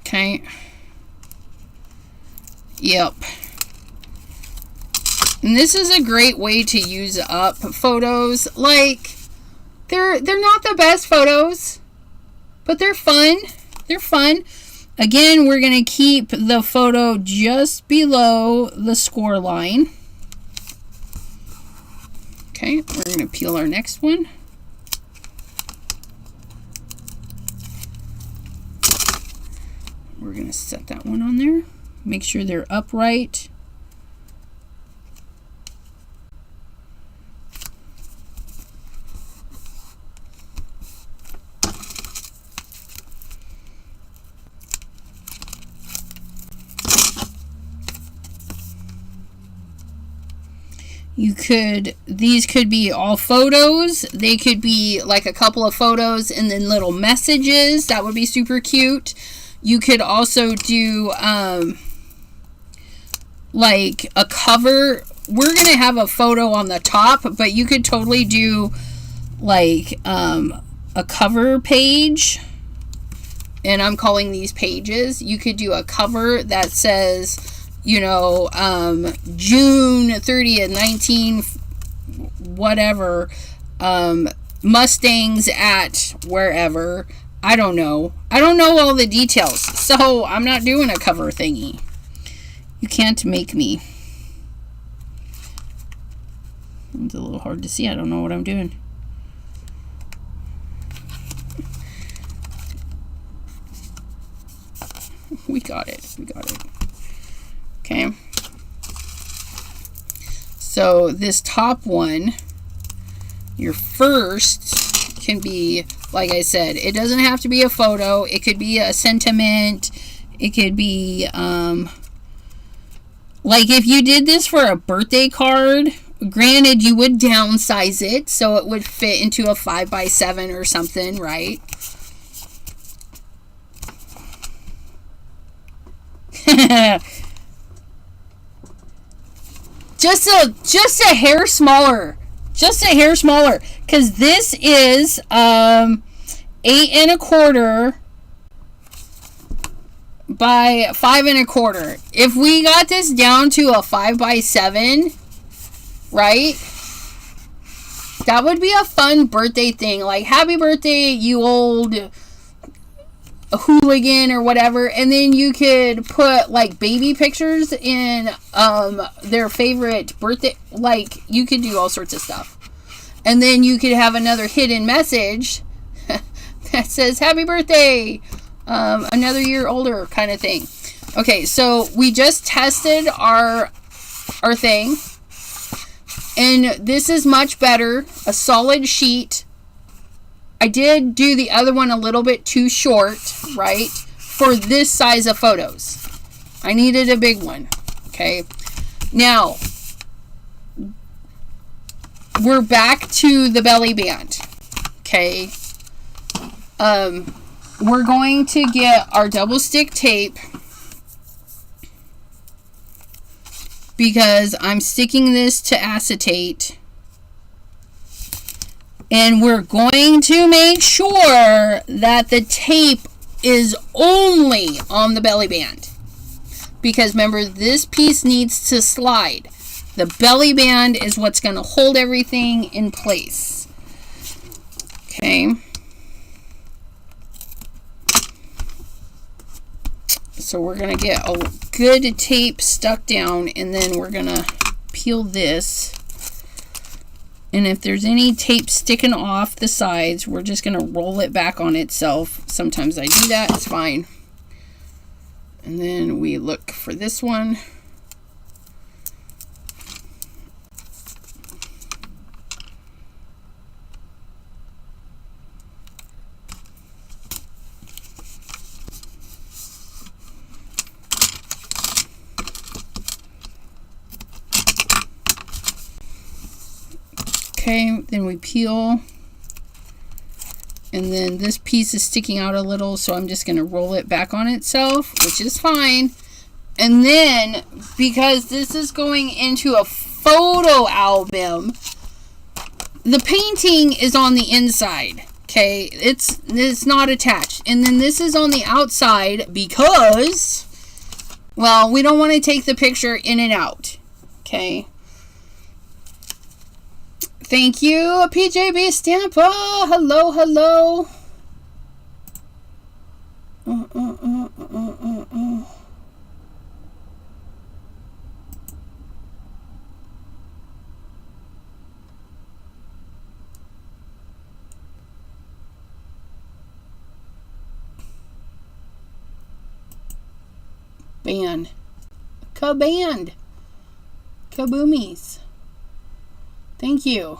Speaker 1: Okay. Yep. And this is a great way to use up photos. Like, they're not the best photos, but they're fun. They're fun. Again, we're going to keep the photo just below the score line. Okay, we're going to peel our next one. We're going to set that one on there. Make sure they're upright. These could be all photos. They could be like a couple of photos and then little messages. That would be super cute. You could also do like a cover. We're going to have a photo on the top, but you could totally do like a cover page. And I'm calling these pages. You could do a cover that says, you know, June 30th, 19 whatever, Mustangs at wherever. I don't know. I don't know all the details, so I'm not doing a cover thingy. You can't make me. It's a little hard to see. I don't know what I'm doing. We got it. We got it. Okay. So this top one, your first can be, like I said, it doesn't have to be a photo. It could be a sentiment. It could be, like if you did this for a birthday card, granted you would downsize it so it would fit into a 5x7 or something, right? just a hair smaller. Just a hair smaller. Because this is 8 1/4 by 5 1/4. If we got this down to a 5x7, right? That would be a fun birthday thing. Like, happy birthday, you old hooligan or whatever. And then you could put like baby pictures in their favorite birthday. Like, you could do all sorts of stuff. And then you could have another hidden message that says happy birthday, another year older, kind of thing. Okay, so we just tested our thing, and this is much better. A solid sheet. I did do the other one a little bit too short, right, for this size of photos. I needed a big one. Okay, now we're back to the belly band. Okay, we're going to get our double stick tape because I'm sticking this to acetate. And we're going to make sure that the tape is only on the belly band. Because remember, this piece needs to slide. The belly band is what's going to hold everything in place. Okay. So we're going to get a good tape stuck down, and then we're going to peel this. And if there's any tape sticking off the sides, we're just going to roll it back on itself. Sometimes I do that. It's fine. And then we look for this one. Okay, then we peel. And then this piece is sticking out a little, so I'm just going to roll it back on itself, which is fine. And then, because this is going into a photo album, the painting is on the inside. Okay, it's not attached. And then this is on the outside because, well, we don't want to take the picture in and out. Okay. Thank you, PJB Stampa. Hello, hello. Band. Kaband. Kaboomies. Thank you.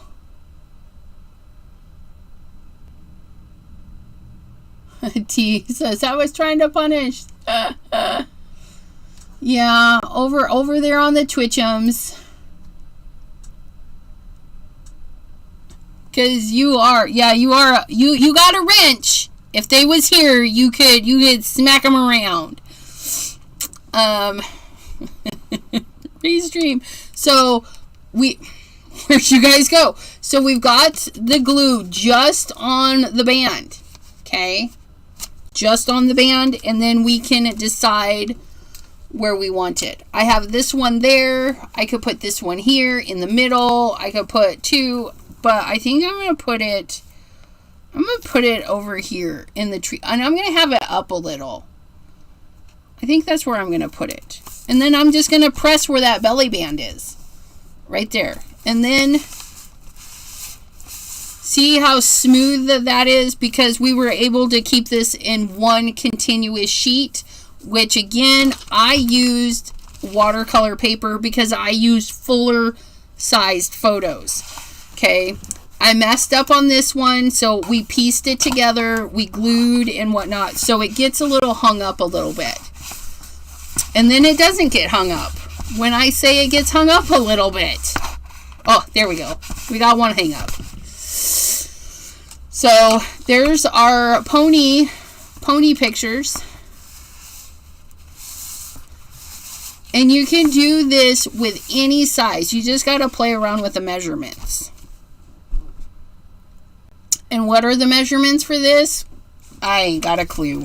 Speaker 1: T says, I was trying to punish. Yeah, over there on the Twitchums. Because you are, you got a wrench. If they was here, you could smack them around. Restream. So, where'd you guys go? So we've got the glue just on the band. Okay? Just on the band, and then we can decide where we want it. I have this one there. I could put this one here in the middle. I could put two, but I think I'm going to put it over here in the tree. And I'm going to have it up a little. I think that's where I'm going to put it. And then I'm just going to press where that belly band is. Right there. And then see how smooth that is, because we were able to keep this in one continuous sheet, which again, I used watercolor paper because I used fuller sized photos. Okay. I messed up on this one, so we pieced it together, we glued and whatnot, so it gets a little hung up a little bit. And then it doesn't get hung up when I say it gets hung up a little bit. Oh, there we go. We got one hang up. So there's our pony pictures. And you can do this with any size. You just got to play around with the measurements. And what are the measurements for this? I ain't got a clue.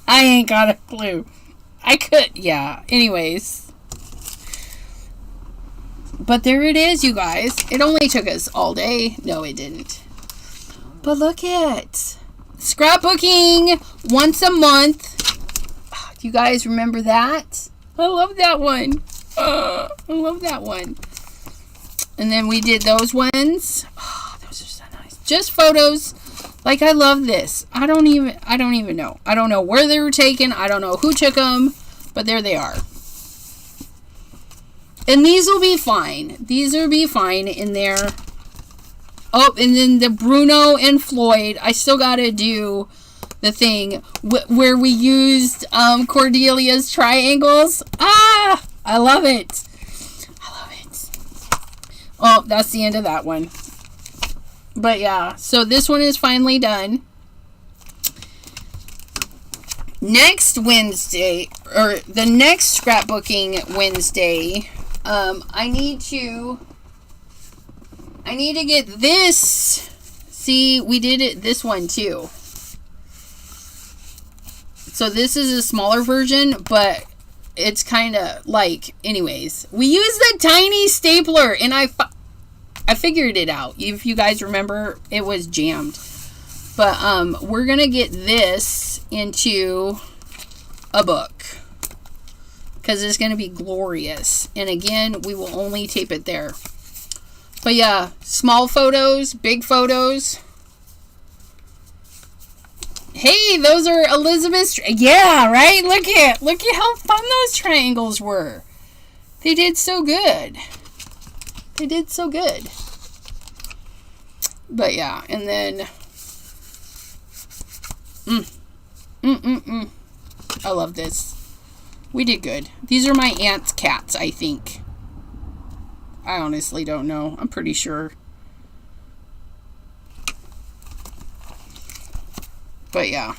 Speaker 1: I ain't got a clue. I could, yeah. Anyways. But there it is, you guys. It only took us all day. No, it didn't. But look at scrapbooking once a month. Do you guys remember that? I love that one. I love that one. And then we did those ones. Oh, those are so nice. Just photos. Like, I love this. I don't even know. I don't know where they were taken. I don't know who took them. But there they are. And these will be fine. These will be fine in there. Oh, and then the Bruno and Floyd. I still got to do the thing where we used Cordelia's triangles. Ah! I love it. I love it. Oh, that's the end of that one. But yeah, so this one is finally done. Next Wednesday, or the next scrapbooking Wednesday, I need to get this See, we did it this one too. So this is a smaller version, but it's kind of like, anyways, we used the tiny stapler, and I figured it out. If you guys remember, it was jammed. But we're gonna get this into a book because it's gonna be glorious. And again, we will only tape it there. But yeah, small photos, big photos. Hey, those are Elizabeth's. Yeah, right? Look at how fun those triangles were. They did so good. They did so good. But yeah, and then I love this. We did good. These are my aunt's cats, I think. I honestly don't know. I'm pretty sure. But yeah.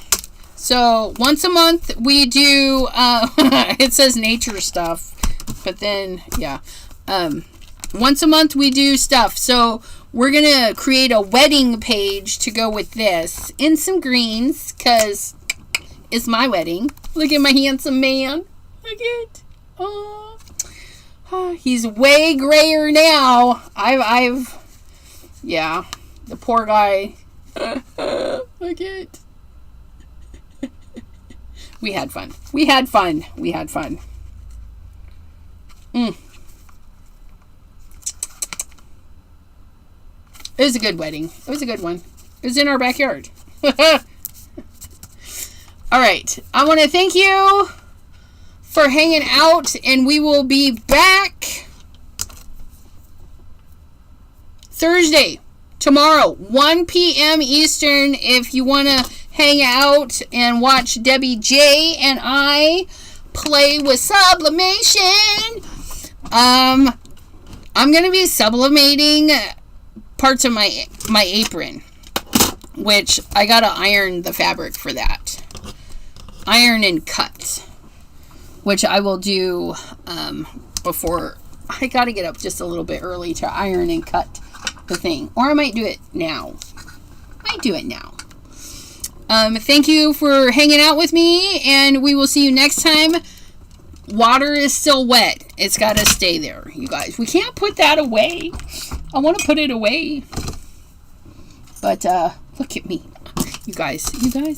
Speaker 1: So once a month we do it says nature stuff. But then yeah. Once a month we do stuff. So we're gonna create a wedding page to go with this in some greens, because it's my wedding. Look at my handsome man. Look at, oh, he's way grayer now. I've yeah, the poor guy. Look at. We had fun. We had fun. We had fun. It was a good wedding. It was a good one. It was in our backyard. All right. I want to thank you for hanging out, and we will be back Thursday, tomorrow, 1 p.m. Eastern, if you want to hang out and watch Debbie J and I play with sublimation. I'm going to be sublimating parts of my apron, which I got to iron the fabric for that. Iron and cut, which I will do before. I got to get up just a little bit early to iron and cut the thing, or I might do it now. Thank you for hanging out with me, and we will see you next time. Water is still wet. It's got to stay there, you guys. We can't put that away. I want to put it away. But look at me. You guys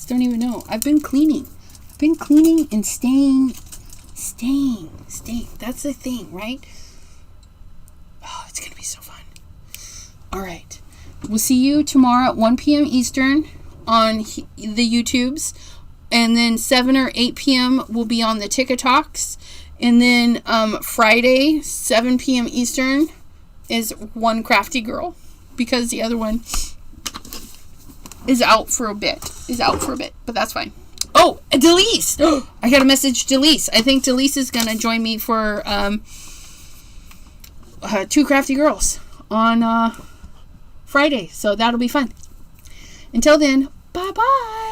Speaker 1: don't even know. I've been cleaning. And staying. That's the thing, right? Oh, it's going to be so fun. All right. We'll see you tomorrow at 1 p.m. Eastern on the YouTubes. And then 7 or 8 p.m. will be on the TikToks. And then Friday, 7 p.m. Eastern is one crafty girl. Because the other one is out for a bit. But that's fine. Oh, Delise! I got to message Delise. I think Delise is going to join me for Two Crafty Girls on Friday. So that'll be fun. Until then, bye-bye.